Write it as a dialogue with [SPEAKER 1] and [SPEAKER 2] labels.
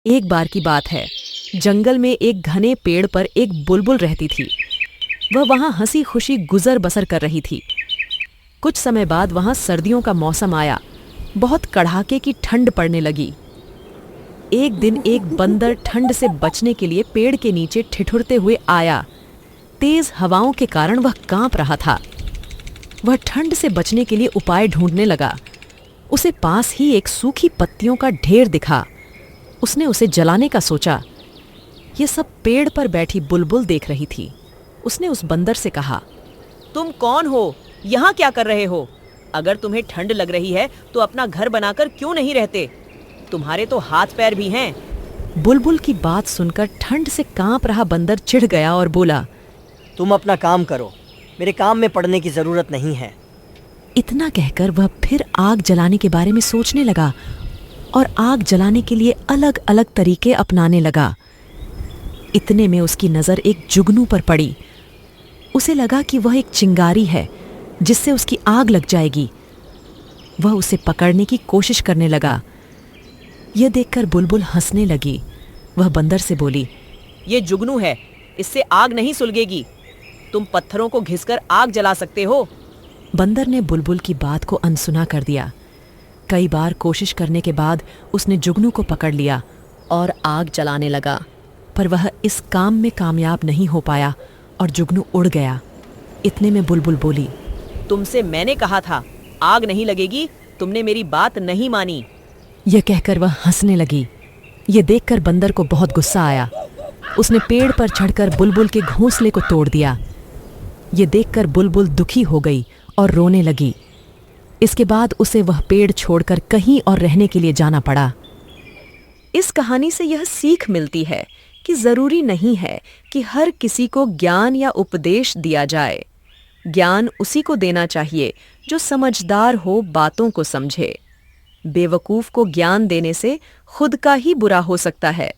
[SPEAKER 1] एक बार की बात है, जंगल में एक घने पेड़ पर एक बुलबुल रहती थी। वह वहां हंसी खुशी गुजर बसर कर रही थी। कुछ समय बाद वहां सर्दियों का मौसम आया। बहुत कड़ाके की ठंड पड़ने लगी। एक दिन एक बंदर ठंड से बचने के लिए पेड़ के नीचे ठिठुरते हुए आया। तेज हवाओं के कारण वह कांप रहा था। वह ठंड से बचने के लिए उपाय ढूंढने लगा। उसे पास ही एक सूखी पत्तियों का ढेर दिखा। उसने उसे जलाने का सोचा। यह सब पेड़ पर बैठी बुलबुल देख रही थी। उसने उस बंदर से कहा,
[SPEAKER 2] तुम कौन हो? यहाँ क्या कर रहे हो? अगर तुम्हें ठंड लग रही है तो अपना घर बनाकर क्यों नहीं रहते? तुम्हारे तो हाथ पैर भी हैं।
[SPEAKER 1] बुलबुल की बात सुनकर ठंड से कांप रहा बंदर चिढ़ गया और बोला,
[SPEAKER 3] तुम अपना काम करो, मेरे काम में पड़ने की जरूरत नहीं है।
[SPEAKER 1] इतना कहकर वह फिर आग जलाने के बारे में सोचने लगा और आग जलाने के लिए अलग अलग तरीके अपनाने लगा। इतने में उसकी नज़र एक जुगनू पर पड़ी। उसे लगा कि वह एक चिंगारी है जिससे उसकी आग लग जाएगी। वह उसे पकड़ने की कोशिश करने लगा। यह देखकर बुलबुल हंसने लगी। वह बंदर से बोली,
[SPEAKER 2] ये जुगनू है, इससे आग नहीं सुलगेगी। तुम पत्थरों को घिसकर आग जला सकते हो।
[SPEAKER 1] बंदर ने बुलबुल की बात को अनसुना कर दिया। कई बार कोशिश करने के बाद उसने जुगनू को पकड़ लिया और आग जलाने लगा, पर वह इस काम में कामयाब नहीं हो पाया और जुगनू उड़ गया। इतने में बुलबुल बोली,
[SPEAKER 2] तुमसे मैंने कहा था आग नहीं लगेगी, तुमने मेरी बात नहीं मानी।
[SPEAKER 1] यह कहकर वह हंसने लगी। यह देखकर बंदर को बहुत गुस्सा आया। उसने पेड़ पर चढ़कर बुलबुल के घोंसले को तोड़ दिया। यह देखकर बुलबुल दुखी हो गई और रोने लगी। इसके बाद उसे वह पेड़ छोड़कर कहीं और रहने के लिए जाना पड़ा। इस कहानी से यह सीख मिलती है कि जरूरी नहीं है कि हर किसी को ज्ञान या उपदेश दिया जाए। ज्ञान उसी को देना चाहिए जो समझदार हो, बातों को समझे। बेवकूफ को ज्ञान देने से खुद का ही बुरा हो सकता है।